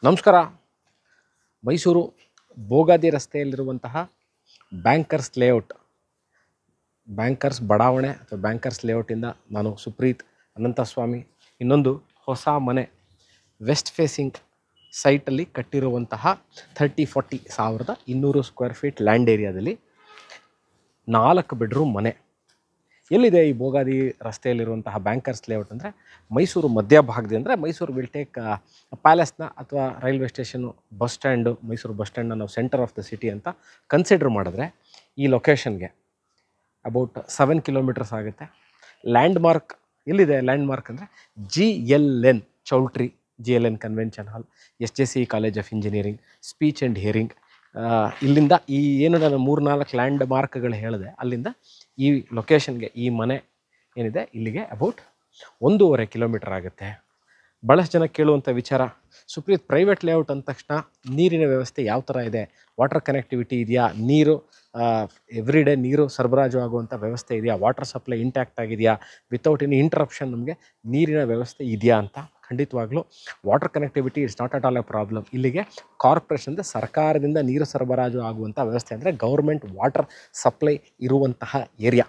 ನಮಸ್ಕಾರ. ಮೈಸೂರು ಬೋಗಾದಿ ರಸ್ತೆಯಲ್ಲಿರುವಂತಹ bankers layout, bankers ಬಡಾವಣೆ ಅಥವಾ ಬ್ಯಾಂಕರ್ಸ್ ಲೇಔಟಿಂದ ನಾನು ಸುಪ್ರೀತ್ ಅನಂತಸ್ವಾಮಿ. ಇನ್ನೊಂದು ಹೊಸ ಮನೆ ವೆಸ್ಟ್ ಫೇಸಿಂಗ್ ಸೈಟಲ್ಲಿ ಕಟ್ಟಿರುವಂತಹ 30-40,200 ಸ್ಕ್ವೇರ್ ಫೀಟ್ ಲ್ಯಾಂಡ್ ಏರಿಯಾದಲ್ಲಿ 4 ಬೆಡ್ರೂಮ್ ಮನೆ. ಎಲ್ಲಿದೆ ಈ ಬೋಗಾದಿ ರಸ್ತೆಯಲ್ಲಿರುವಂತಹ ಬ್ಯಾಂಕರ್ಸ್ ಲೇಔಟ್ ಅಂದರೆ ಮೈಸೂರು ಮಧ್ಯಭಾಗದಿಂದ, ಅಂದರೆ ಮೈಸೂರು ವಿಲ್ ಟೇಕ್ ಪ್ಯಾಲೇಸ್ನ ಅಥವಾ railway station, bus stand, Mysuru bus ಸ್ಟ್ಯಾಂಡ್ನ ನಾವು ಸೆಂಟರ್ ಆಫ್ ದ ಸಿಟಿ ಅಂತ ಕನ್ಸಿಡರ್ ಮಾಡಿದ್ರೆ ಈ ಲೊಕೇಶನ್ಗೆ ಅಬೌಟ್ 7 ಕಿಲೋಮೀಟರ್ಸ್ ಆಗುತ್ತೆ. ಲ್ಯಾಂಡ್ ಮಾರ್ಕ್ ಎಲ್ಲಿದೆ? ಲ್ಯಾಂಡ್ ಮಾರ್ಕ್ ಅಂದರೆ GLN choultry, GLN convention hall, SJC college of engineering, speech and hearing. ಇಲ್ಲಿಂದ ಈ ಏನು ನಾನು 3-4 ಲ್ಯಾಂಡ್ ಮಾರ್ಕ್ಗಳು ಹೇಳಿದೆ, ಅಲ್ಲಿಂದ ಈ ಲೊಕೇಶನ್ಗೆ, ಈ ಮನೆ ಏನಿದೆ ಇಲ್ಲಿಗೆ ಅಬೌಟ್ 1.5 ಕಿಲೋಮೀಟರ್ ಆಗುತ್ತೆ. ಭಾಳಷ್ಟು ಜನ ಕೇಳುವಂಥ ವಿಚಾರ, ಸುಪ್ರೀತ್ ಪ್ರೈವೇಟ್ ಲೇಔಟ್ ಅಂದ ತಕ್ಷಣ ನೀರಿನ ವ್ಯವಸ್ಥೆ ಯಾವ ಥರ ಇದೆ, ವಾಟರ್ ಕನೆಕ್ಟಿವಿಟಿ ಇದೆಯಾ, ನೀರು ಎವ್ರಿ ಡೇ ನೀರು ಸರಬರಾಜು ಆಗುವಂಥ ವ್ಯವಸ್ಥೆ ಇದೆಯಾ, ವಾಟರ್ ಸಪ್ಲೈ ಇಂಟ್ಯಾಕ್ಟ್ ಆಗಿದೆಯಾ, ವಿತೌಟ್ ಎನಿ ಇಂಟ್ರಪ್ಷನ್ ನಮಗೆ ನೀರಿನ ವ್ಯವಸ್ಥೆ ಇದೆಯಾ ಅಂತ. ಖಂಡಿತವಾಗ್ಲೂ water connectivity it's not at all A problem. ಇಲ್ಲಿಗೆ ಕಾರ್ಪೊರೇಷನ್ ಅಂದರೆ ಸರ್ಕಾರದಿಂದ ನೀರು ಸರಬರಾಜು ಆಗುವಂಥ ವ್ಯವಸ್ಥೆ, ಅಂದರೆ ಗೌರ್ಮೆಂಟ್ ವಾಟರ್ ಸಪ್ಲೈ ಇರುವಂತಹ area.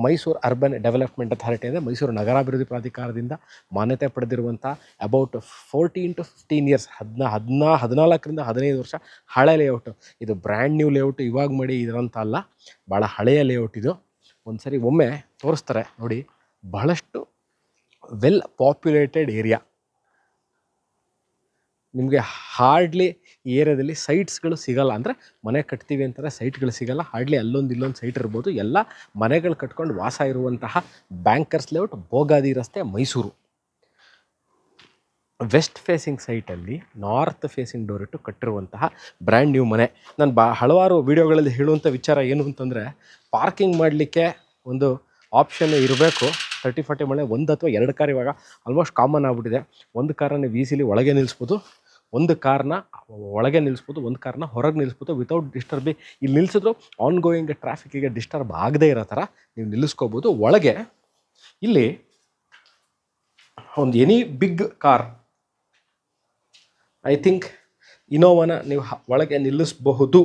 Mysuru urban development authority ಅಂದರೆ ಮೈಸೂರು ನಗರಾಭಿವೃದ್ಧಿ ಪ್ರಾಧಿಕಾರದಿಂದ ಮಾನ್ಯತೆ ಪಡೆದಿರುವಂಥ ಅಬೌಟ್ 14 to 15 ಇಯರ್ಸ್, 14-15 ವರ್ಷ ಹಳೆ ಲೇಔಟು. ಇದು ಬ್ರ್ಯಾಂಡ್ ನ್ಯೂ ಲೇಔಟು, ಇವಾಗ ಮಾಡಿ ಇದರಂತ ಅಲ್ಲ, ಭಾಳ ಹಳೆಯ ಲೇಔಟ್ ಇದು. ಒಂದ್ಸರಿ ಒಮ್ಮೆ ತೋರಿಸ್ತಾರೆ ನೋಡಿ. ಬಹಳಷ್ಟು ವೆಲ್ ಪಾಪ್ಯುಲೇಟೆಡ್ ಏರಿಯಾ. ನಿಮಗೆ ಹಾರ್ಡ್ಲಿ ಈ ಏರಿಯಾದಲ್ಲಿ ಸೈಟ್ಸ್ಗಳು ಸಿಗಲ್ಲ, ಅಂದರೆ ಮನೆ ಕಟ್ತೀವಿ ಅಂತಾರೆ ಸೈಟ್ಗಳು ಸಿಗಲ್ಲ. ಹಾರ್ಡ್ಲಿ ಅಲ್ಲೊಂದು ಇಲ್ಲೊಂದು ಸೈಟ್ ಇರ್ಬೋದು. ಎಲ್ಲ ಮನೆಗಳು ಕಟ್ಕೊಂಡು ವಾಸ ಇರುವಂತಹ ಬ್ಯಾಂಕರ್ಸ್ ಲೇಔಟ್, ಬೋಗಾದಿ ರಸ್ತೆ, ಮೈಸೂರು. ವೆಸ್ಟ್ ಫೇಸಿಂಗ್ ಸೈಟಲ್ಲಿ ನಾರ್ತ್ ಫೇಸಿಂಗ್ ಡೋರ್ ಇಟ್ಟು ಕಟ್ಟಿರುವಂತಹ ಬ್ರ್ಯಾಂಡ್ ನ್ಯೂ ಮನೆ. ನಾನು ಹಲವಾರು ವೀಡಿಯೋಗಳಲ್ಲಿ ಹೇಳುವಂಥ ವಿಚಾರ ಏನು ಅಂತಂದರೆ, ಪಾರ್ಕಿಂಗ್ ಮಾಡಲಿಕ್ಕೆ ಒಂದು ಆಪ್ಷನ್ ಇರಬೇಕು. 30-40 ಮನೆ, 1 ಅಥವಾ 2 ಕಾರ್ ಇವಾಗ ಆಲ್ಮೋಸ್ಟ್ ಕಾಮನ್ ಆಗಿಬಿಟ್ಟಿದೆ. ಒಂದು ಕಾರನ್ನ ನೀವು ಈಸಿಲಿ ಒಳಗೆ ನಿಲ್ಲಿಸ್ಬೋದು, ಒಂದು ಕಾರ್ನ ಒಳಗೆ ನಿಲ್ಲಿಸ್ಬೋದು, ಒಂದು ಕಾರ್ನ ಹೊರಗೆ ನಿಲ್ಲಿಸ್ಬೋದು ವಿತೌಟ್ ಡಿಸ್ಟರ್ಬಿ. ಇಲ್ಲಿ ನಿಲ್ಲಿಸಿದ್ರು ಆನ್ ಗೋಯಿಂಗ್ ಟ್ರಾಫಿಕ್ಕಿಗೆ ಡಿಸ್ಟರ್ಬ್ ಆಗದೇ ಇರೋ ಥರ ನೀವು ನಿಲ್ಲಿಸ್ಕೋಬೋದು. ಒಳಗೆ ಇಲ್ಲಿ ಒಂದು any big car, I think ಇನೋವಾನ ನೀವು ಒಳಗೆ ನಿಲ್ಲಿಸಬಹುದು.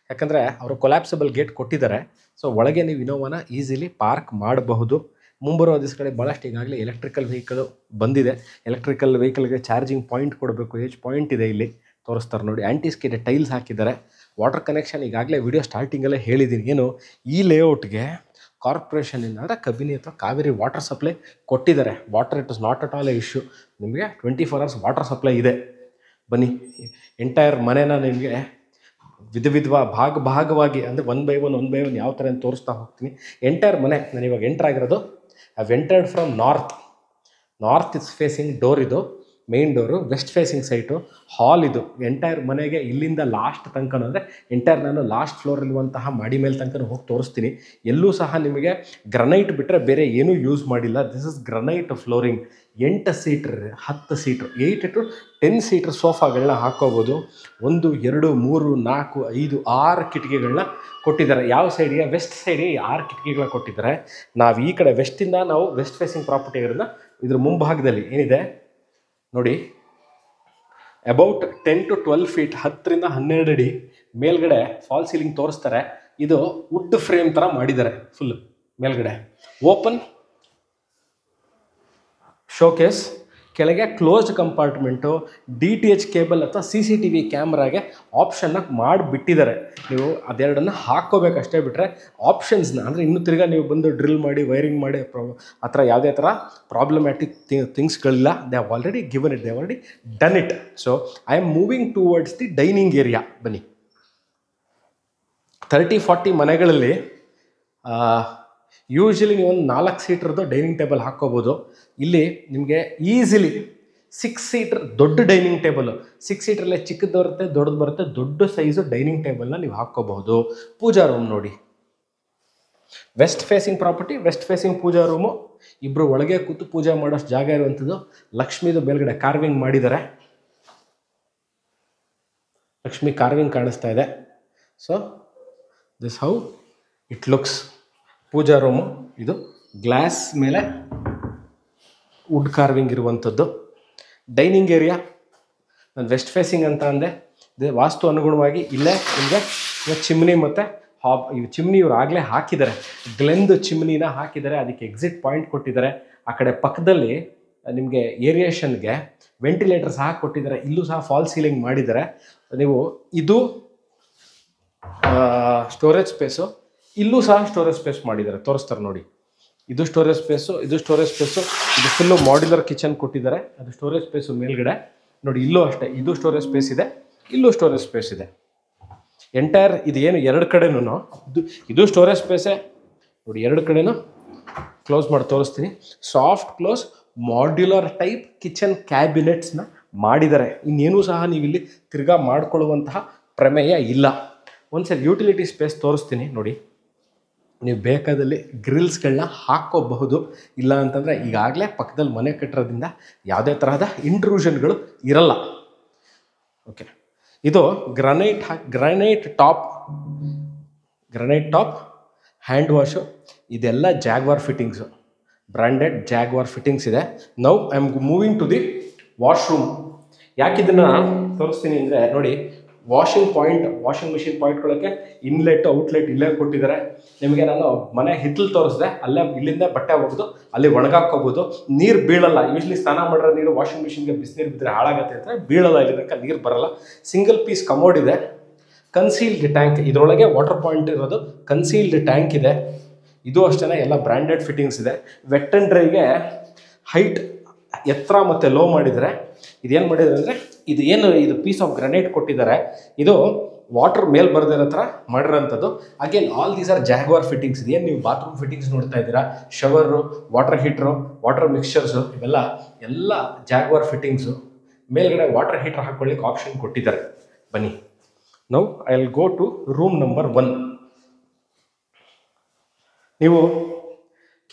ಯಾಕಂದರೆ ಅವರು ಕೊಲ್ಯಾಪ್ಸಬಲ್ ಗೇಟ್ ಕೊಟ್ಟಿದ್ದಾರೆ. ಸೊ ಒಳಗೆ ನೀವು ಇನೋವಾನ ಈಸಿಲಿ ಪಾರ್ಕ್ ಮಾಡಬಹುದು. ಮುಂಬರುವ ದಿವಸಗಳಲ್ಲಿ ಭಾಳಷ್ಟು ಈಗಾಗಲೇ ಎಲೆಕ್ಟ್ರಿಕಲ್ ವೆಹಿಕಲ್ ಬಂದಿದೆ. ಎಲೆಕ್ಟ್ರಿಕಲ್ ವೆಹಿಕಲ್ಗೆ ಚಾರ್ಜಿಂಗ್ ಪಾಯಿಂಟ್ ಕೊಡಬೇಕು, ಪಾಯಿಂಟ್ ಇದೆ ಇಲ್ಲಿ ತೋರಿಸ್ತಾರೆ ನೋಡಿ. ಆ್ಯಂಟಿಸ್ಕಿಡ್ ಟೈಲ್ಸ್ ಹಾಕಿದ್ದಾರೆ. ವಾಟರ್ ಕನೆಕ್ಷನ್ ಈಗಾಗಲೇ ವಿಡಿಯೋ ಸ್ಟಾರ್ಟಿಂಗಲ್ಲೇ ಹೇಳಿದ್ದೀನಿ. ಏನು, ಈ ಲೇಔಟ್ಗೆ ಕಾರ್ಪೊರೇಷನಿಂದ ಅಂದರೆ ಕಬಿನಿ ಅಥವಾ ಕಾವೇರಿ ವಾಟರ್ ಸಪ್ಲೈ ಕೊಟ್ಟಿದ್ದಾರೆ. Water it is not at all A issue. ನಿಮಗೆ 24 hours ವಾಟರ್ ಸಪ್ಲೈ ಇದೆ. ಬನ್ನಿ, ಎಂಟೈರ್ ಮನೆನ ನಿಮಗೆ ಭಾಗವಾಗಿ ಅಂದರೆ ಒನ್ ಬೈ ಒನ್ ಯಾವ ಥರ ಅಂತ ತೋರಿಸ್ತಾ ಹೋಗ್ತೀನಿ. ಎಂಟೈರ್ ಮನೆ ನಾನು ಇವಾಗ ಎಂಟರ್ ಆಗಿರೋದು. I've entered from north is facing door, ಇದು main door. West facing site, hall ಇದು. ಎಂಟೈರ್ ಮನೆಗೆ ಇಲ್ಲಿಂದ ಲಾಸ್ಟ್ ತನಕ, ಅಂದರೆ ಎಂಟೈರ್ ನಾನು ಲಾಸ್ಟ್ ಫ್ಲೋರಲ್ಲಿರುವಂತಹ ಮಾಡಿ ಮೇಲೆ ತನಕ ಹೋಗಿ ತೋರಿಸ್ತೀನಿ. ಎಲ್ಲೂ ಸಹ ನಿಮಗೆ ಗ್ರನೈಟ್ ಬಿಟ್ಟರೆ ಬೇರೆ ಏನೂ ಯೂಸ್ ಮಾಡಿಲ್ಲ. This is granite flooring. 8 seater, 10 seater, 8 to 10 seater ಸೋಫಾಗಳನ್ನ ಹಾಕ್ಕೋಬೋದು. 1, 2, 3, 4, 5, 6 ಕಿಟಕಿಗಳನ್ನ ಕೊಟ್ಟಿದ್ದಾರೆ. ಯಾವ ಸೈಡಿಗೆ? ವೆಸ್ಟ್ ಸೈಡಿಗೆ 6 ಕಿಟಕಿಗಳನ್ನ ಕೊಟ್ಟಿದ್ದಾರೆ. ನಾವು ಈ ಕಡೆ ವೆಸ್ಟಿಂದ ನಾವು ವೆಸ್ಟ್ ಫೇಸಿಂಗ್ ಪ್ರಾಪರ್ಟಿ ಇರೋದನ್ನ ಇದ್ರ ಮುಂಭಾಗದಲ್ಲಿ ಏನಿದೆ ನೋಡಿ, ಅಬೌಟ್ 10 to 12 ಫೀಟ್, 10-12 ಅಡಿ ಮೇಲ್ಗಡೆ ಫಾಲ್ ಸೀಲಿಂಗ್ ತೋರಿಸ್ತಾರೆ. ಇದು ವುಡ್ ಫ್ರೇಮ್ ಥರ ಮಾಡಿದ್ದಾರೆ. ಫುಲ್ ಮೇಲ್ಗಡೆ ಓಪನ್ ಶೋಕೇಸ್, ಕೆಳಗೆ ಕ್ಲೋಸ್ಡ್ ಕಂಪಾರ್ಟ್ಮೆಂಟು, DTH ಕೇಬಲ್ ಅಥವಾ CCTV ಕ್ಯಾಮ್ರಾಗೆ ಆಪ್ಷನ್ನ ಮಾಡಿಬಿಟ್ಟಿದ್ದಾರೆ. ನೀವು ಅದೆರಡನ್ನು ಹಾಕ್ಕೋಬೇಕಷ್ಟೇ, ಬಿಟ್ಟರೆ ಆಪ್ಷನ್ಸ್ನ ಅಂದರೆ ಇನ್ನೂ ತಿರ್ಗಾ ನೀವು ಬಂದು ಡ್ರಿಲ್ ಮಾಡಿ ವೈರಿಂಗ್ ಮಾಡಿ ಆ ಥರ ಯಾವುದೇ ಥರ ಪ್ರಾಬ್ಲಮ್ಯಾಟಿಕ್ ಥಿಂಗ್ಸ್ಗಳಿಲ್ಲ. They have already given it, they have already done it. So I am moving towards the dining area. ಬನ್ನಿ, 30-40 ಮನೆಗಳಲ್ಲಿ ಯೂಶ್ವಲಿ ನೀವು ಒಂದು 4 ಸೀಟ್ರದ್ದು ಡೈನಿಂಗ್ ಟೇಬಲ್ ಹಾಕ್ಕೋಬೋದು. ಇಲ್ಲಿ ನಿಮಗೆ ಈಸಿಲಿ 6 ಸೀಟ್ರ್ ದೊಡ್ಡ ಡೈನಿಂಗ್ ಟೇಬಲು, 6 ಸೀಟ್ರಲ್ಲೇ ಚಿಕ್ಕದು ಬರುತ್ತೆ, ದೊಡ್ಡದು ಬರುತ್ತೆ. ದೊಡ್ಡ ಸೈಜು ಡೈನಿಂಗ್ ಟೇಬಲ್ನ ನೀವು ಹಾಕ್ಕೋಬಹುದು. ಪೂಜಾ ರೂಮ್ ನೋಡಿ, west facing property, west facing puja room. ಇಬ್ಬರು ಒಳಗೆ ಕೂತು ಪೂಜೆ ಮಾಡೋಷ್ಟು ಜಾಗ ಇರುವಂಥದ್ದು. ಲಕ್ಷ್ಮೀದು ಮೇಲ್ಗಡೆ ಕಾರ್ವಿಂಗ್ ಮಾಡಿದ್ದಾರೆ. ಲಕ್ಷ್ಮಿ ಕಾರ್ವಿಂಗ್ ಕಾಣಿಸ್ತಾ ಇದೆ. So this how it looks. Puja room ಇದು. ಗ್ಲಾಸ್ ಮೇಲೆ ವುಡ್ ಕಾರ್ವಿಂಗ್ ಇರುವಂಥದ್ದು. ಡೈನಿಂಗ್ ಏರಿಯಾ ನಾನು ವೆಸ್ಟ್ ಫೇಸಿಂಗ್ ಅಂತ ಅಂದೆ. ವಾಸ್ತು ಅನುಗುಣವಾಗಿ ಇಲ್ಲೇ ನಿಮಗೆ ಚಿಮ್ನಿ ಮತ್ತು ಚಿಮ್ನಿ ಇವ್ರು ಆಗಲೇ ಹಾಕಿದ್ದಾರೆ, ಗ್ಲೆಂದು ಚಿಮ್ನಿನ ಹಾಕಿದ್ದಾರೆ, ಅದಕ್ಕೆ ಎಕ್ಸಿಟ್ ಪಾಯಿಂಟ್ ಕೊಟ್ಟಿದ್ದಾರೆ. ಆ ಕಡೆ ಪಕ್ಕದಲ್ಲಿ ನಿಮಗೆ ಏರಿಯೇಷನ್ಗೆ ವೆಂಟಿಲೇಟರ್ ಸಹ ಕೊಟ್ಟಿದ್ದಾರೆ. ಇಲ್ಲೂ ಸಹ ಫಾಲ್ ಸೀಲಿಂಗ್ ಮಾಡಿದ್ದಾರೆ. ನೀವು ಇದು ಸ್ಟೋರೇಜ್ ಸ್ಪೇಸು, ಇಲ್ಲೂ ಸಹ ಸ್ಟೋರೇಜ್ ಸ್ಪೇಸ್ ಮಾಡಿದ್ದಾರೆ, ತೋರಿಸ್ತಾರೆ ನೋಡಿ. ಇದು ಸ್ಟೋರೇಜ್ ಸ್ಪೇಸು, ಇದು ಸ್ಟೋರೇಜ್ ಸ್ಪೇಸು, ಇದು ಫುಲ್ಲು ಮಾಡ್ಯುಲರ್ ಕಿಚನ್ ಕೊಟ್ಟಿದ್ದಾರೆ. ಅದು ಸ್ಟೋರೇಜ್ ಸ್ಪೇಸು ಮೇಲ್ಗಡೆ ನೋಡಿ. ಇಲ್ಲೂ ಅಷ್ಟೇ, ಇದು ಸ್ಟೋರೇಜ್ ಸ್ಪೇಸ್ ಇದೆ, ಇಲ್ಲೂ ಸ್ಟೋರೇಜ್ ಸ್ಪೇಸ್ ಇದೆ. ಎಂಟೈರ್ ಇದು ಏನು ಎರಡು ಕಡೆನೂ ಇದು ಸ್ಟೋರೇಜ್ ಸ್ಪೇಸೇ ನೋಡಿ. ಎರಡು ಕಡೆನೂ ಕ್ಲೋಸ್ ಮಾಡಿ ತೋರಿಸ್ತೀನಿ. Soft close modular type kitchen ಕ್ಯಾಬಿನೆಟ್ಸ್ನ ಮಾಡಿದ್ದಾರೆ. ಇನ್ನೇನೂ ಸಹ ನೀವಿಲ್ಲಿ ತಿರ್ಗಾ ಮಾಡಿಕೊಳ್ಳುವಂತಹ ಪ್ರಮೇಯ ಇಲ್ಲ. ಒಂದ್ಸರಿ ಯೂಟಿಲಿಟಿ ಸ್ಪೇಸ್ ತೋರಿಸ್ತೀನಿ ನೋಡಿ. ನೀವು ಬೇಕಾದಲ್ಲಿ ಗ್ರಿಲ್ಸ್ಗಳನ್ನ ಹಾಕ್ಕೋಬಹುದು. ಇಲ್ಲ ಅಂತಂದರೆ ಈಗಾಗಲೇ ಪಕ್ಕದಲ್ಲಿ ಮನೆ ಕಟ್ಟಿರೋದ್ರಿಂದ ಯಾವುದೇ ತರಹದ ಇಂಟ್ರೂಷನ್ಗಳು ಇರಲ್ಲ. ಓಕೆ, ಇದು ಗ್ರಾನೈಟ್ ಟಾಪ್ ಹ್ಯಾಂಡ್ ವಾಶು. ಇದೆಲ್ಲ Jaguar fittings, branded Jaguar fittings ಇದೆ. Now I am moving to the washroom. ಯಾಕೆ ಇದನ್ನು ತೋರಿಸ್ತೀನಿ ಅಂದರೆ ನೋಡಿ, ವಾಷಿಂಗ್ ಮಿಷಿನ್ ಪಾಯಿಂಟ್ಕೊಳ್ಳೋಕ್ಕೆ ಇನ್ಲೆಟ್ ಔಟ್ಲೆಟ್ ಇಲ್ಲೇ ಕೊಟ್ಟಿದ್ದಾರೆ. ನಿಮಗೆ ನಾನು ಮನೆ ಹಿತ್ತಲು ತೋರಿಸಿದೆ, ಅಲ್ಲೇ ಇಲ್ಲಿಂದ ಬಟ್ಟೆ ಹೋಗೋದು, ಅಲ್ಲಿ ಒಣಗಾಕೋಬೋದು. ನೀರು ಬೀಳಲ್ಲ. ಯೂಶ್ವಲಿ ಸ್ನಾನ ಮಾಡಿರೋ ನೀರು ವಾಷಿಂಗ್ ಮಿಷಿನ್ಗೆ ಬಿಸಿನೀರು ಬಿದ್ದರೆ ಹಾಳಾಗತ್ತೆ ಅಂತ ಬೀಳಲ್ಲ, ಇಲ್ಲಿ ತನಕ ನೀರು ಬರಲ್ಲ. ಸಿಂಗಲ್ ಪೀಸ್ ಕಮೋಡ್ ಇದೆ, ಕನ್ಸೀಲ್ಡ್ ಟ್ಯಾಂಕ್, ಇದರೊಳಗೆ ವಾಟರ್ ಪಾಯಿಂಟ್ ಇರೋದು, ಕನ್ಸೀಲ್ಡ್ ಟ್ಯಾಂಕ್ ಇದೆ. ಇದು ಅಷ್ಟೇ ಎಲ್ಲ ಬ್ರ್ಯಾಂಡೆಡ್ ಫಿಟ್ಟಿಂಗ್ಸ್ ಇದೆ. ವೆಟ್ ಆ್ಯಂಡ್ ಡ್ರೈಗೆ ಹೈಟ್ ಎತ್ತರ ಮತ್ತು ಲೋ ಮಾಡಿದರೆ, ಇದೇನು ಮಾಡಿದ್ದಾರೆ ಅಂದರೆ ಇದು ಪೀಸ್ ಆಫ್ ಗ್ರಾನೈಟ್ ಕೊಟ್ಟಿದ್ದಾರೆ. ಇದು ವಾಟರ್ ಮೇಲೆ ಬರದಿರೋ ಥರ ಮಾಡಿರೋಂಥದ್ದು. Again all these are Jaguar fittings. ಇದೇನು ನೀವು ಬಾತ್ರೂಮ್ ಫಿಟ್ಟಿಂಗ್ಸ್ ನೋಡ್ತಾ ಇದ್ದೀರಾ, shower, water heater, water mixtures, ಎಲ್ಲ ಜಾಗ್ವಾರ್ ಫಿಟ್ಟಿಂಗ್ಸು. ಮೇಲ್ಗಡೆ ವಾಟರ್ ಹೀಟರ್ ಹಾಕ್ಕೊಳ್ಳಿಕ್ಕೆ ಆಪ್ಷನ್ ಕೊಟ್ಟಿದ್ದಾರೆ. ಬನ್ನಿ, now I will go to room number 1. ನೀವು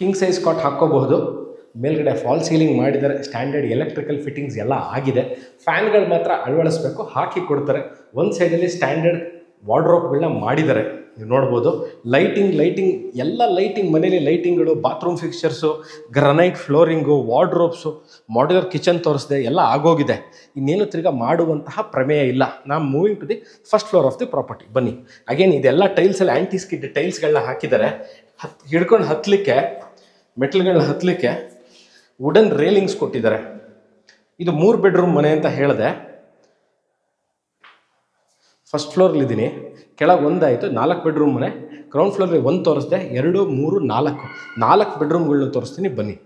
ಕಿಂಗ್ ಸೈಜ್ ಕಾಟ್ ಹಾಕ್ಕೋಬಹುದು. ಮೇಲ್ಗಡೆ ಫಾಲ್ ಸೀಲಿಂಗ್ ಮಾಡಿದ್ದಾರೆ. ಸ್ಟ್ಯಾಂಡರ್ಡ್ ಎಲೆಕ್ಟ್ರಿಕಲ್ ಫಿಟ್ಟಿಂಗ್ಸ್ ಎಲ್ಲ ಆಗಿದೆ. ಫ್ಯಾನ್ಗಳು ಮಾತ್ರ ಅಳವಡಿಸ್ಬೇಕು, ಹಾಕಿ ಕೊಡ್ತಾರೆ. ಒಂದು ಸೈಡಲ್ಲಿ ಸ್ಟ್ಯಾಂಡರ್ಡ್ ವಾರ್ಡ್ರೋಬ್ಗಳನ್ನ ಮಾಡಿದ್ದಾರೆ, ನೀವು ನೋಡ್ಬೋದು. ಲೈಟಿಂಗ್ ಎಲ್ಲ ಮನೇಲಿ ಲೈಟಿಂಗ್ಗಳು, bathroom fixtures, granite flooring, wardrobes, modular kitchen ತೋರಿಸಿದೆ, ಎಲ್ಲ ಆಗೋಗಿದೆ. ಇನ್ನೇನು ತಿರ್ಗಾ ಮಾಡುವಂತಹ ಪ್ರಮೇಯ ಇಲ್ಲ. ನಾನು moving to the first floor of the property. ಬನ್ನಿ. ಅಗೇನ್ ಇದೆಲ್ಲ ಟೈಲ್ಸಲ್ಲಿ ಆ್ಯಂಟಿ ಸ್ಕಿಡ್ ಟೈಲ್ಸ್ಗಳನ್ನ ಹಾಕಿದ್ದಾರೆ. ಹಿಡ್ಕೊಂಡು ಹತ್ತಲಿಕ್ಕೆ, ಮೆಟ್ಲುಗಳನ್ನ ಹತ್ತಲಿಕ್ಕೆ ವುಡನ್ ರೇಲಿಂಗ್ಸ್ ಕೊಟ್ಟಿದ್ದಾರೆ. ಇದು 3 ಬೆಡ್ರೂಮ್ ಮನೆ ಅಂತ ಹೇಳಿದೆ. ಫಸ್ಟ್ ಫ್ಲೋರ್ಲಿದ್ದೀನಿ, ಕೆಳಗೆ ಒಂದಾಯಿತು, 4 ಬೆಡ್ರೂಮ್ ಮನೆ. ಗ್ರೌಂಡ್ ಫ್ಲೋರ್ಗೆ 1 ತೋರಿಸ್ದೆ, 2, 3, 4 ಬೆಡ್ರೂಮ್ಗಳನ್ನ ತೋರಿಸ್ತೀನಿ. ಬನ್ನಿ.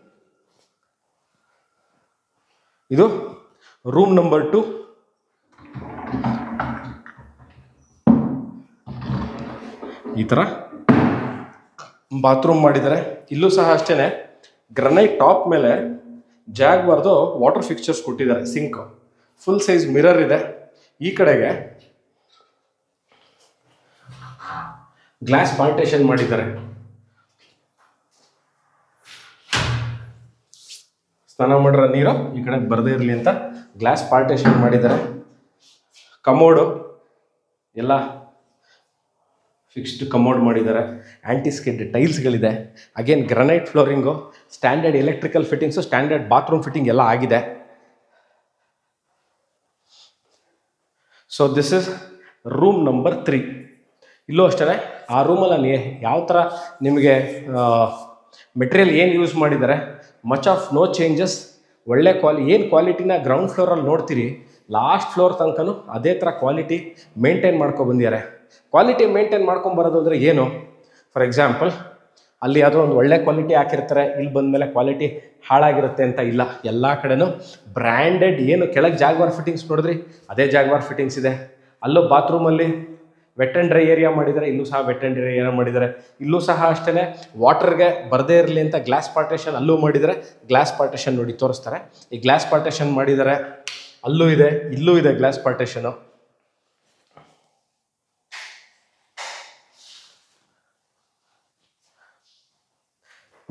ಇದು ರೂಮ್ ನಂಬರ್ 2. ಈ ಥರ ಬಾತ್ರೂಮ್ ಮಾಡಿದ್ದಾರೆ. ಇಲ್ಲೂ ಸಹ ಅಷ್ಟೇ, ಗ್ರನೈಟ್ ಟಾಪ್ ಮೇಲೆ ಜಾಗ್ವಾರ್ದು ವಾಟರ್ ಫಿಕ್ಸ್ಚರ್ಸ್ ಕೊಟ್ಟಿದ್ದಾರೆ. ಸಿಂಕ್, ಫುಲ್ ಸೈಜ್ ಮಿರರ್ ಇದೆ. ಈ ಕಡೆಗೆ ಗ್ಲಾಸ್ ಪಾರ್ಟೇಷನ್ ಮಾಡಿದ್ದಾರೆ. ಸ್ನಾನ ಮಾಡಿರೋ ನೀರು ಈ ಕಡೆ ಬರದೇ ಇರಲಿ ಅಂತ ಗ್ಲಾಸ್ ಪಾರ್ಟೇಷನ್ ಮಾಡಿದ್ದಾರೆ. ಕಮೋಡು ಎಲ್ಲ ಫಿಕ್ಸ್ಡ್ ಕಮೋಡ್ ಮಾಡಿದ್ದಾರೆ. ಆ್ಯಂಟಿ ಸ್ಕಿಡ್ ಟೈಲ್ಸ್ಗಳಿದೆ. Again granite flooring, standard electrical fittings, standard bathroom fitting ಎಲ್ಲ ಆಗಿದೆ. So this is room number 3. ಇಲ್ಲೂ ಅಷ್ಟೇ, ಆ ರೂಮಲ್ಲಿ ಯಾವ ಥರ ನಿಮಗೆ ಮೆಟೀರಿಯಲ್ ಏನು ಯೂಸ್ ಮಾಡಿದ್ದಾರೆ, ಮಚ್ ಆಫ್ ನೋ ಚೇಂಜಸ್. ಒಳ್ಳೆ ಏನು ಕ್ವಾಲಿಟಿನ ಗ್ರೌಂಡ್ ಫ್ಲೋರಲ್ಲಿ ನೋಡ್ತೀರಿ, ಲಾಸ್ಟ್ ಫ್ಲೋರ್ ತನಕನೂ ಅದೇ ಥರ ಕ್ವಾಲಿಟಿ ಮೇಂಟೈನ್ ಮಾಡ್ಕೊಬಂದಿದ್ದಾರೆ. ಕ್ವಾಲಿಟಿ ಮೇಂಟೈನ್ ಮಾಡ್ಕೊಂಬರೋದು ಅಂದರೆ ಏನು? ಫಾರ್ ಎಕ್ಸಾಂಪಲ್, ಅಲ್ಲಿ ಯಾವುದೋ ಒಂದು ಒಳ್ಳೆ ಕ್ವಾಲಿಟಿ ಹಾಕಿರ್ತಾರೆ, ಇಲ್ಲಿ ಬಂದಮೇಲೆ ಕ್ವಾಲಿಟಿ ಹಾಳಾಗಿರುತ್ತೆ ಅಂತ ಇಲ್ಲ. ಎಲ್ಲ ಕಡೆನೂ ಬ್ರ್ಯಾಂಡೆಡ್. ಏನು ಕೆಳಗೆ ಜಾಗ್ವಾರ್ ಫಿಟ್ಟಿಂಗ್ಸ್ ನೋಡಿದ್ರಿ, ಅದೇ ಜಾಗ್ವಾರ್ ಫಿಟ್ಟಿಂಗ್ಸ್ ಇದೆ. ಅಲ್ಲೂ ಬಾತ್ರೂಮಲ್ಲಿ ವೆಟ್ ಆ್ಯಂಡ್ ಡ್ರೈ ಏರಿಯಾ ಮಾಡಿದ್ದಾರೆ, ಇಲ್ಲೂ ಸಹ ವೆಟ್ ಆ್ಯಂಡ್ ಡ್ರೈ ಏರಿಯಾ ಮಾಡಿದ್ದಾರೆ. ಇಲ್ಲೂ ಸಹ ಅಷ್ಟೇ, ವಾಟರ್ಗೆ ಬರದೇ ಇರಲಿ ಅಂತ ಗ್ಲಾಸ್ ಪಾರ್ಟೇಷನ್ ಅಲ್ಲೂ ಮಾಡಿದ್ದಾರೆ. ಗ್ಲಾಸ್ ಪಾರ್ಟೇಷನ್ ನೋಡಿ ತೋರಿಸ್ತಾರೆ. ಈ ಗ್ಲಾಸ್ ಪಾರ್ಟೇಷನ್ ಮಾಡಿದ್ದಾರೆ, ಅಲ್ಲೂ ಇದೆ, ಇಲ್ಲೂ ಇದೆ ಗ್ಲಾಸ್ ಪಾರ್ಟೇಷನು.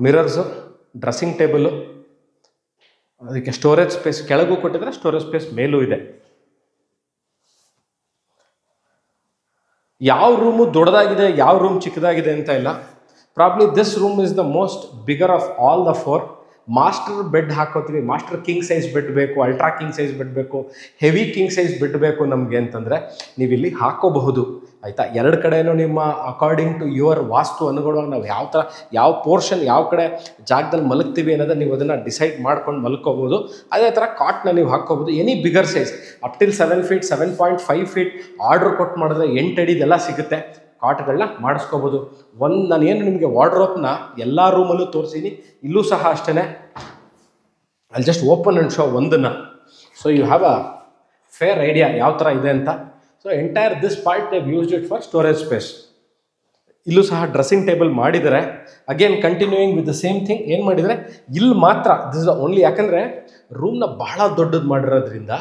ಮಿರರ್ಸು, ಡ್ರೆಸ್ಸಿಂಗ್ ಟೇಬಲು, ಅದಕ್ಕೆ ಸ್ಟೋರೇಜ್ ಸ್ಪೇಸ್ ಕೆಳಗೂ ಕೊಟ್ಟಿದ್ದಾರೆ, ಸ್ಟೋರೇಜ್ ಸ್ಪೇಸ್ ಮೇಲೂ ಇದೆ. ಯಾವ ರೂಮು ದೊಡ್ಡದಾಗಿದೆ, ಯಾವ ರೂಮ್ ಚಿಕ್ಕದಾಗಿದೆ ಅಂತ ಇಲ್ಲ. Probably this room is the most bigger of all the 4. Master bed ಹಾಕೋತೀವಿ, ಮಾಸ್ಟರ್ ಕಿಂಗ್ ಸೈಜ್ ಬೆಡ್ ಬೇಕು, ಅಲ್ಟ್ರಾ ಕಿಂಗ್ ಸೈಜ್ ಬೆಡ್ ಬೇಕು, ಹೆವಿ ಕಿಂಗ್ ಸೈಜ್ ಬೆಡ್ ಬೇಕು ನಮಗೆ ಅಂತಂದರೆ ನೀವು ಇಲ್ಲಿ ಹಾಕೋಬಹುದು ಆಯಿತಾ. ಎರಡು ಕಡೆಯೂ ನಿಮ್ಮ ಅಕಾರ್ಡಿಂಗ್ ಟು ಯುವರ್ ವಾಸ್ತು ಅನುಗುಣವಾಗಿ ನಾವು ಯಾವ ಥರ ಯಾವ ಪೋರ್ಷನ್ ಯಾವ ಕಡೆ ಜಾಗದಲ್ಲಿ ಮಲಗ್ತೀವಿ ಅನ್ನೋದನ್ನು ನೀವು ಅದನ್ನು ಡಿಸೈಡ್ ಮಾಡ್ಕೊಂಡು ಮಲ್ಕೋಬೋದು. ಅದೇ ಥರ ಕಾಟ್ನ ನೀವು ಹಾಕ್ಕೋಬೋದು any bigger size up till 7 feet 7.5 feet order ಕೊಟ್ಟು ಮಾಡಿದ್ರೆ 8 ಅಡಿದೆಲ್ಲ ಸಿಗುತ್ತೆ. ಕಾಟ್ಗಳನ್ನ ಮಾಡಿಸ್ಕೋಬೋದು. ನಾನೇನು ನಿಮಗೆ ವಾರ್ಡ್ರೋಬ್ನ ಎಲ್ಲ ರೂಮಲ್ಲೂ ತೋರಿಸೀನಿ, ಇಲ್ಲೂ ಸಹ ಅಷ್ಟೇ. ಅಲ್ಲಿ ಜಸ್ಟ್ ಓಪನ್ ಆ್ಯಂಡ್ ಶೋ ಒಂದನ್ನು, so you have a fair idea ಯಾವ ಥರ ಇದೆ ಅಂತ. So entire this part they used it for storage space. ಇಲ್ಲೂ ಸಹ ಡ್ರೆಸ್ಸಿಂಗ್ ಟೇಬಲ್ ಮಾಡಿದರೆ again continuing with the same thing. ಏನು ಮಾಡಿದರೆ ಇಲ್ಲಿ ಮಾತ್ರ ದಿಸ್ ಇಸ್ ಓನ್ಲಿ, ಯಾಕಂದರೆ ರೂಮ್ನ ಬಹಳ ದೊಡ್ಡದು ಮಾಡಿರೋದ್ರಿಂದ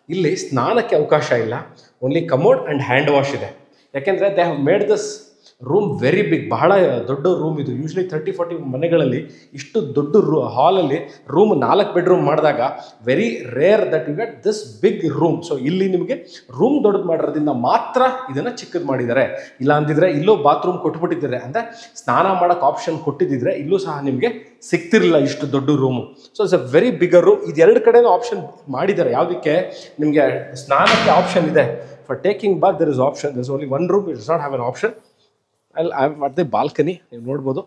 ಇಲ್ಲಿ ಸ್ನಾನಕ್ಕೆ ಅವಕಾಶ ಇಲ್ಲ. Only commode and hand wash ಇದೆ. ಯಾಕೆಂದರೆ they have made this room very big, ಬಹಳ ದೊಡ್ಡ ರೂಮ್ ಇದು. ಯೂಶ್ವಲಿ 30-40 ಮನೆಗಳಲ್ಲಿ ಇಷ್ಟು ದೊಡ್ಡ ಹಾಲಲ್ಲಿ ರೂಮ್ 4 bedroom ಮಾಡಿದಾಗ very rare that you get this big room. So ಇಲ್ಲಿ ನಿಮಗೆ ರೂಮ್ ದೊಡ್ಡದು ಮಾಡಿರೋದ್ರಿಂದ ಮಾತ್ರ ಇದನ್ನು ಚಿಕ್ಕದು ಮಾಡಿದ್ದಾರೆ. ಇಲ್ಲ ಅಂದಿದ್ರೆ ಇಲ್ಲೂ ಬಾತ್ರೂಮ್ ಕೊಟ್ಬಿಟ್ಟಿದ್ದಾರೆ, ಅಂದರೆ ಸ್ನಾನ ಮಾಡೋಕ್ಕೆ ಆಪ್ಷನ್ ಕೊಟ್ಟಿದ್ದಿದ್ರೆ ಇಲ್ಲೂ ಸಹ ನಿಮಗೆ ಸಿಗ್ತಿರಲಿಲ್ಲ ಇಷ್ಟು ದೊಡ್ಡ room. So it's a very bigger room. ಇದು ಎರಡು ಕಡೆನೂ ಆಪ್ಷನ್ ಮಾಡಿದ್ದಾರೆ. ಯಾವುದಕ್ಕೆ ನಿಮಗೆ ಸ್ನಾನಕ್ಕೆ ಆಪ್ಷನ್ ಇದೆ, for taking bath there is option. There is only one room, it does not have an option. ಅದೇ ಬಾಲ್ಕನಿ ನೀವು ನೋಡ್ಬೋದು.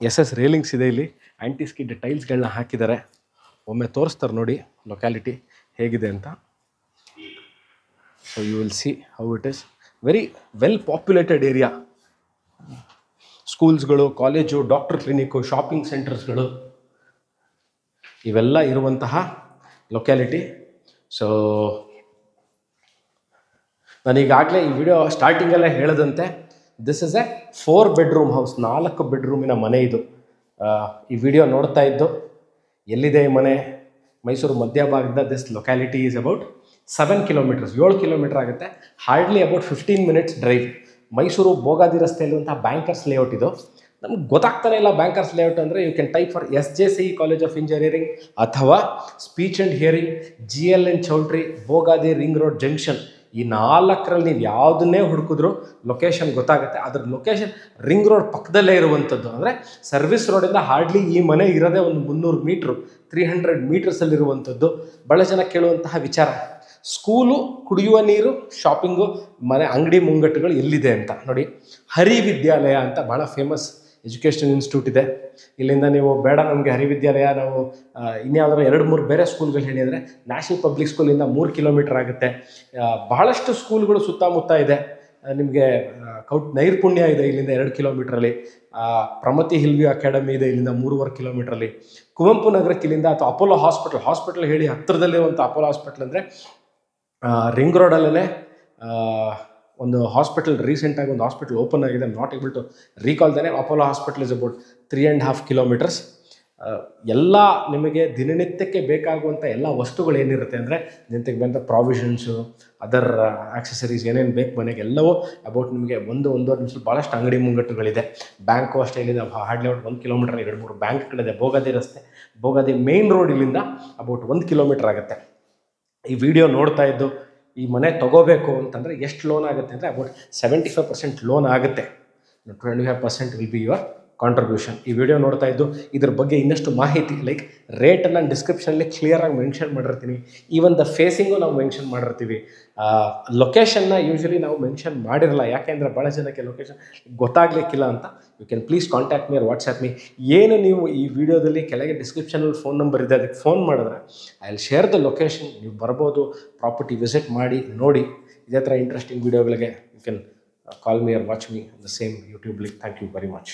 ಎಸ್ ರೇಲಿಂಗ್ಸ್ ಇದೆ ಇಲ್ಲಿ, ಆ್ಯಂಟಿ ಸ್ಕಿಡ್ ಟೈಲ್ಸ್ಗಳನ್ನ ಹಾಕಿದ್ದಾರೆ. ಒಮ್ಮೆ ತೋರಿಸ್ತಾರೆ ನೋಡಿ ಲೊಕ್ಯಾಲಿಟಿ ಹೇಗಿದೆ ಅಂತ. So you will see how it is. Very well populated area. ಸ್ಕೂಲ್ಸ್ಗಳು, ಕಾಲೇಜು, ಡಾಕ್ಟರ್ ಕ್ಲಿನಿಕ್ಕು, ಶಾಪಿಂಗ್ ಸೆಂಟರ್ಸ್ಗಳು ಇವೆಲ್ಲ ಇರುವಂತಹ ಲೊಕ್ಯಾಲಿಟಿ. ಸೊ ನಾನೀಗಾಗಲೇ ಈ ವಿಡಿಯೋ ಸ್ಟಾರ್ಟಿಂಗಲ್ಲೇ ಹೇಳದಂತೆ this is a 4 bedroom house, 4 bedroom ಮನೆ ಇದು. ಈ ವಿಡಿಯೋ ನೋಡ್ತಾ ಇದ್ದು ಎಲ್ಲಿದೆ ಈ ಮನೆ? ಮೈಸೂರು ಮಧ್ಯಭಾಗದ this locality is about 7 kilometers, 7 kilometer ಆಗುತ್ತೆ. Hardly about 15 minutes drive. Mysuru Bogadi ರಸ್ತೆಯಲ್ಲಿರುವಂಥ ಬ್ಯಾಂಕರ್ಸ್ ಲೇಔಟ್ ಇದು. ನಮ್ಗೆ ಗೊತ್ತಾಗ್ತಾನೆ ಇಲ್ಲ ಬ್ಯಾಂಕರ್ಸ್ ಲೇಔಟ್ ಅಂದರೆ. You can type for SJC college of engineering ಅಥವಾ speech and hearing, GLN choultry, Bogadi ring road junction. ಈ 4ರಲ್ಲಿ ನೀವು ಯಾವುದನ್ನೇ ಹುಡುಕಿದ್ರು ಲೊಕೇಶನ್ ಗೊತ್ತಾಗುತ್ತೆ. ಅದ್ರ ಲೊಕೇಶನ್ ರಿಂಗ್ ರೋಡ್ ಪಕ್ಕದಲ್ಲೇ ಇರುವಂಥದ್ದು. ಅಂದರೆ ಸರ್ವಿಸ್ ರೋಡಿಂದ ಹಾರ್ಡ್ಲಿ ಈ ಮನೆ ಇರೋದೇ ಒಂದು 300 ಮೀಟ್ರು, 300 ಮೀಟರ್ಸಲ್ಲಿರುವಂಥದ್ದು. ಭಾಳ ಜನ ಕೇಳುವಂತಹ ವಿಚಾರ, ಸ್ಕೂಲು, ಕುಡಿಯುವ ನೀರು, ಶಾಪಿಂಗು, ಮನೆ ಅಂಗಡಿ ಮುಂಗಟ್ಟುಗಳು ಎಲ್ಲಿದೆ ಅಂತ ನೋಡಿ. ಹರಿವಿದ್ಯಾಲಯ ಅಂತ ಭಾಳ ಫೇಮಸ್ ಎಜುಕೇಷನ್ ಇನ್ಸ್ಟಿಟ್ಯೂಟ್ ಇದೆ. ಇಲ್ಲಿಂದ ನೀವು ಬೇಡ ನಮಗೆ ಹರಿವಿದ್ಯಾಲಯ, ನಾವು ಇನ್ಯಾವುದಾದ್ರು 2-3 ಬೇರೆ ಸ್ಕೂಲ್ಗಳು ಹೇಳಿದರೆ ನ್ಯಾಷನಲ್ ಪಬ್ಲಿಕ್ ಸ್ಕೂಲಿಂದ 3 kilometer ಆಗುತ್ತೆ. ಬಹಳಷ್ಟು ಸ್ಕೂಲ್ಗಳು ಸುತ್ತಮುತ್ತ ಇದೆ. ನಿಮಗೆ ನೈರ್ಪುಣ್ಯ ಇದೆ ಇಲ್ಲಿಂದ 2 kilometerಲ್ಲಿ. ಪ್ರಮತಿ ಹಿಲ್ವಿ ಅಕಾಡೆಮಿ ಇದೆ ಇಲ್ಲಿಂದ 3.5 kilometerಲ್ಲಿ. ಕುವೆಂಪು ನಗರಕ್ಕೆ ಇಲ್ಲಿಂದ, ಅಥವಾ ಅಪೋಲೋ ಹಾಸ್ಪಿಟಲ್ ಹೇಳಿ ಹತ್ತಿರದಲ್ಲಿರುವಂಥ ಅಪೋಲೋ ಹಾಸ್ಪಿಟಲ್ ಅಂದರೆ ರಿಂಗ್ ರೋಡಲ್ಲೇ ಒಂದು ಹಾಸ್ಪಿಟಲ್, ರೀಸೆಂಟಾಗಿ ಒಂದು ಹಾಸ್ಪಿಟಲ್ ಓಪನ್ ಆಗಿದೆ. Not able to recall the name. Apollo hospital is about 3.5 kilometers. ಎಲ್ಲ ನಿಮಗೆ ದಿನನಿತ್ಯಕ್ಕೆ ಬೇಕಾಗುವಂಥ ಎಲ್ಲ ವಸ್ತುಗಳು ಏನಿರುತ್ತೆ ಅಂದರೆ ದಿನನಿತ್ಯಕ್ಕೆ ಬಂದ ಪ್ರಾವಿಷನ್ಸು, ಅದರ್ ಆಕ್ಸೆಸರೀಸ್ ಏನೇನು ಬೇಕು ಮನೆಗೆ ಎಲ್ಲವೂ ಅಬೌಟ್ ನಿಮಗೆ 1-1.5 ನಿಮಿಷ ಭಾಳಷ್ಟು ಅಂಗಡಿ ಮುಂಗಟ್ಟುಗಳಿದೆ. ಬ್ಯಾಂಕು ಅಷ್ಟೇ ಇಲ್ಲಿದೆ. Hardly about 1 kilometer 2-3 ಬ್ಯಾಂಕ್ಗಳಿದೆ. ಬೋಗಾದಿ ರಸ್ತೆ, ಬೋಗಾದಿ ಮೇನ್ ರೋಡ್ ಇಲ್ಲಿಂದ ಅಬೌಟ್ 1 kilometer ಆಗುತ್ತೆ. ಈ ವಿಡಿಯೋ ನೋಡ್ತಾ ಇದ್ದು ಈ ಮನೆ ತೊಗೋಬೇಕು ಅಂತಂದರೆ ಎಷ್ಟು ಲೋನ್ ಆಗುತ್ತೆ ಅಂದರೆ ಅಬೌಟ್ 75% ಲೋನ್ ಆಗುತ್ತೆ. 25% ವಿಲ್ ಬಿ ಯುವರ್ ಕಾಂಟ್ರಿಬ್ಯೂಷನ್. ಈ ವಿಡಿಯೋ ನೋಡ್ತಾ ಇದ್ದು ಇದ್ರ ಬಗ್ಗೆ ಇನ್ನಷ್ಟು ಮಾಹಿತಿ ಲೈಕ್ ರೇಟನ್ನು ಡಿಸ್ಕ್ರಿಪ್ಷನಲ್ಲಿ ಕ್ಲಿಯರಾಗಿ ಮೆನ್ಷನ್ ಮಾಡಿರ್ತೀನಿ. ಈವನ್ ದ ಫೇಸಿಂಗು ನಾವು ಮೆನ್ಷನ್ ಮಾಡಿರ್ತೀವಿ. ಲೊಕೇಶನ್ನ ಯೂಶ್ವಲಿ ನಾವು ಮೆನ್ಷನ್ ಮಾಡಿರಲ್ಲ, ಯಾಕೆಂದರೆ ಭಾಳ ಜನಕ್ಕೆ ಲೊಕೇಶನ್ ಗೊತ್ತಾಗಲಿಕ್ಕಿಲ್ಲ ಅಂತ. You can please contact me or WhatsApp me. ಏನು ನೀವು ಈ ವಿಡಿಯೋದಲ್ಲಿ ಕೆಳಗೆ ಡಿಸ್ಕ್ರಿಪ್ಷನಲ್ಲಿ ಫೋನ್ ನಂಬರ್ ಇದೆ, ಅದಕ್ಕೆ ಫೋನ್ ಮಾಡಿದ್ರೆ I will share the location. ನೀವು ಬರ್ಬೋದು, ಪ್ರಾಪರ್ಟಿ ವಿಸಿಟ್ ಮಾಡಿ ನೋಡಿ. ಇದೇ ಥರ ಇಂಟ್ರೆಸ್ಟಿಂಗ್ ವಿಡಿಯೋಗಳಿಗೆ you can call me or watch me the same YouTube link. Thank you very much.